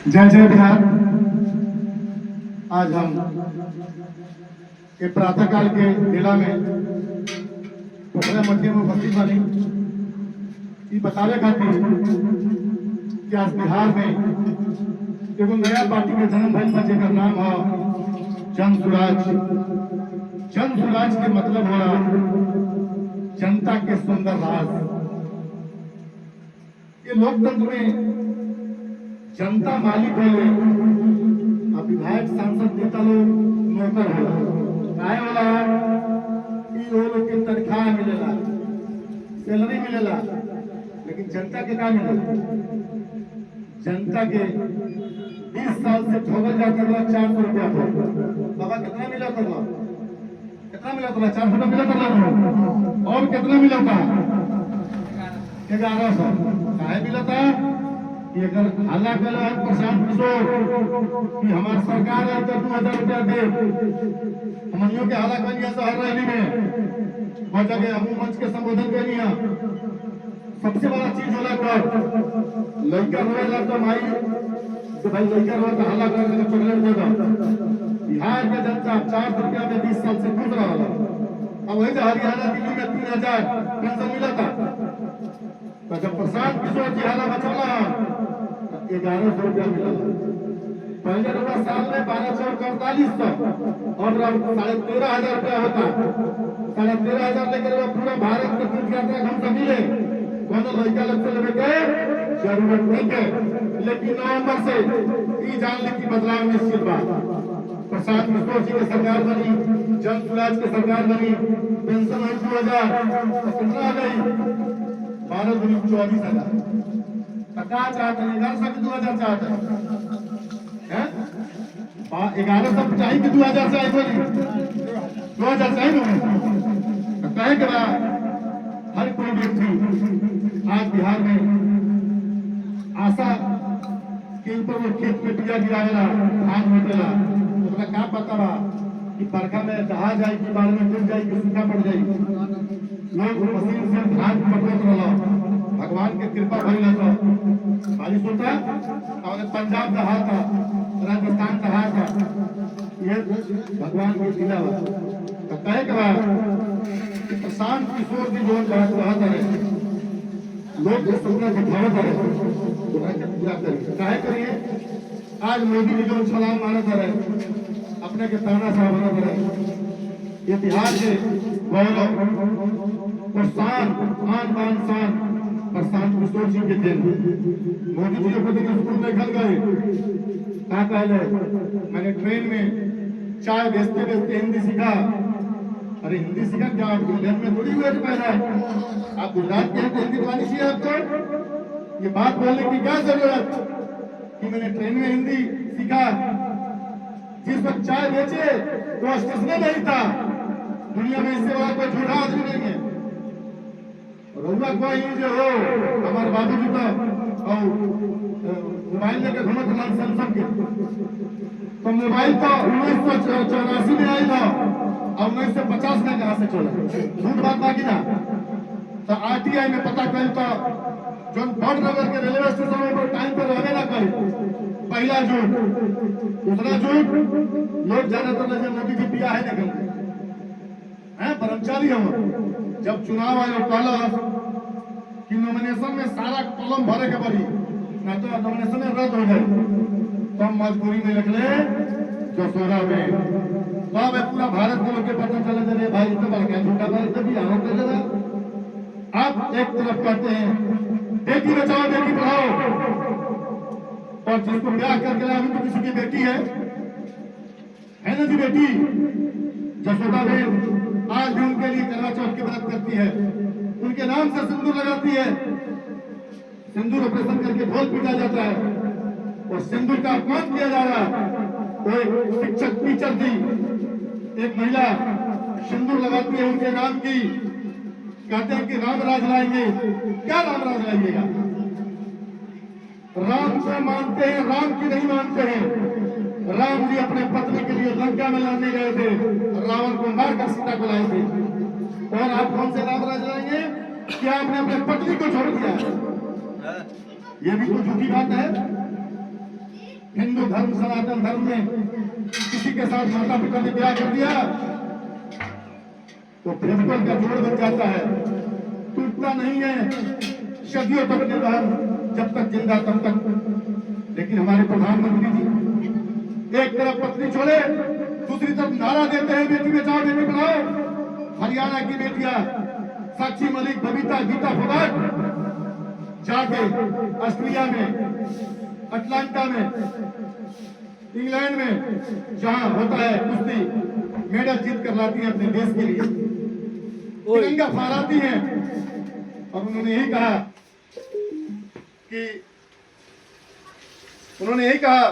जय जय बिहार। आज हम ये प्रातः काल के मेला में पोखरा मध्य में उपस्थित बनी ये बतावे खातिर कि आज बिहार में एगो नया पार्टी के जन्म भइल बा जेकर नाम है जन स्वराज। जन स्वराज के मतलब होला जनता के सुंदर राज। ये लोकतंत्र में जनता मालिक होले और विधायक सांसद नेता लोग नौकर होला। काहे होला ई लोग के तनख्वाह मिलेला, सैलरी मिलेला, लेकिन जनता के का मिलेला? जनता के 20 साल से ठोकल जाता था 400 रुपया पर। बाबा कितना मिला था? कितना मिला था? 400 मिला था। और कितना मिला था? 1100। काहे मिला था? अगर हल्ला कर प्रशांत किशोर कि हमारी सरकार है तो 2000 रुपया दे। हमनियों के हल्ला कर शहर रैली में बहुत जगह हम मंच के संबोधन कर लिया। सबसे बड़ा चीज होला कर लड़का रोएला तो माई तो भाई लड़का रोए तो हल्ला कर चॉकलेट दे दो। बिहार के जनता 400 रुपया में 20 साल से खुश रहा। अब वही हरियाणा दिल्ली में 3000 पेंशन मिला था। तो जब प्रशांत किशोर जी हल्ला मचौला 1100 रुपया मिला। पहले रुपया साल में 1248 और 13,500 रुपया होता। 13,500 लेकर पूरा भारत के तीर्थ यात्रा घूम के मिले कोनो लड़का लगते लेवे के जरूरत नहीं है। लेकिन नवंबर से ई जान ली की बदलाव निश्चित बा। प्रशांत किशोर जी की सरकार बनी, जन स्वराज की सरकार बनी, पेंशन है 2000 कितना आ गई? 12,24,000। क्या चाहते हैं? 1100 की 2000 चाहते हैं? 1100 चाहिए कि 2000 चाहिए? बोली 2000 चाहिए। कहे कि हर कोई व्यक्ति आज बिहार में आशा के ऊपर वो खेत में बिया गिराएला, धान रोपेला, तो क्या पता बा कि बरखा में दहा जाए कि बाढ़ में डूब जाए कि सूखा पड़ जाए। लोग मशीन से धान पटवत रहा। भगवान के कृपा भइल तो बारिश होता और पंजाब दहा था, राजस्थान दहा था। ये भगवान की लीला हो। तो कहे के बाद प्रशांत किशोर की जो बात है लोग जो सपना दिखावत है पूरा करिए। काहे करिए? आज मोदी जी जो छलांग मारत है अपने के ताना साहब बनत है। ये बिहार के गौरव और शान, आन बान शान प्रशांत किशोर जी के दिन मोदी जी को स्कूल में घर गए। क्या कहले? मैंने ट्रेन में चाय बेचते बेचते हिंदी सीखा। अरे हिंदी सीखा क्या? आप गुजरात में थोड़ी हुए पैदा है। आप गुजरात के हैं तो हिंदी बोलनी चाहिए आपको। ये बात बोलने की क्या जरूरत कि मैंने ट्रेन में हिंदी सीखा? जिस वक्त चाय बेचे तो स्टेशन नहीं था। दुनिया में इससे बड़ा कोई झूठा आदमी नहीं है। रउआ कोई जो हो हमारे बाबू जी तो मोबाइल लेकर घूमत रहन सैमसंग के। तो मोबाइल तो 1984 में आई था और 1950 में कहां से चला? झूठ बात बाकी ना। तो आरटीआई में पता कल तो जो बड़नगर के रेलवे स्टेशन पर टाइम पर रहे ना कहीं पहला झूठ। दूसरा झूठ लोग ज्यादातर नजर मोदी जी पिया है निकल है कर्मचारी हम। जब चुनाव आयोग कहला कि नॉमिनेशन में सारा कॉलम भरे के पड़ी ना तो नॉमिनेशन में रद्द हो जाए तो हम मजबूरी में लिख ले जसोरा में। तब पूरा भारत के लोग के पता चला जाए भाई तो बड़का झूठा बात तभी आरोप कर देगा। आप एक तरफ कहते हैं बेटी बचाओ बेटी पढ़ाओ और जिसको ब्याह करके लाए तो किसी की बेटी है ना जी बेटी जसोदा बेन आज भी उनके लिए करवा चौथ की व्रत करती है। उनके नाम से सिंदूर लगाती है। सिंदूर ऑपरेशन करके ढोल पीटा जाता है और सिंदूर का अपमान किया जा रहा है। तो एक शिक्षक टीचर थी, एक महिला सिंदूर लगाती है उनके नाम की। कहते हैं कि राम राज लाएंगे। क्या राम राज लाइएगा? राम को मानते हैं, राम की नहीं मानते हैं। राम जी अपने पत्नी के लिए लंका में लड़ने गए थे, रावण को मारकर सीता को लाए थे। और आप कौन से राम राज लाएंगे? क्या आपने अपने पत्नी को छोड़ दिया? ये भी तो झूठी बात है। धर्म सनातन धर्म में किसी के साथ माता पिता ने ब्याह कर दिया तो प्रेमकल का जोड़ बन जाता है, टूटता नहीं है, सदियों तक निभान, जब तक जिंदा तब तक। लेकिन हमारे प्रधानमंत्री जी एक तरफ पत्नी छोड़े, दूसरी तरफ नारा देते हैं बेटी बचाओ बेटी पढ़ाओ। हरियाणा की बेटियां साक्षी मलिक, बबीता, गीता फोगाट जाके ऑस्ट्रेलिया में, अटलांटा में, इंग्लैंड में जहां होता है कुश्ती, मेडल जीत कर लाती हैं अपने देश के लिए, तिरंगा फहराती हैं। और उन्होंने यही कहा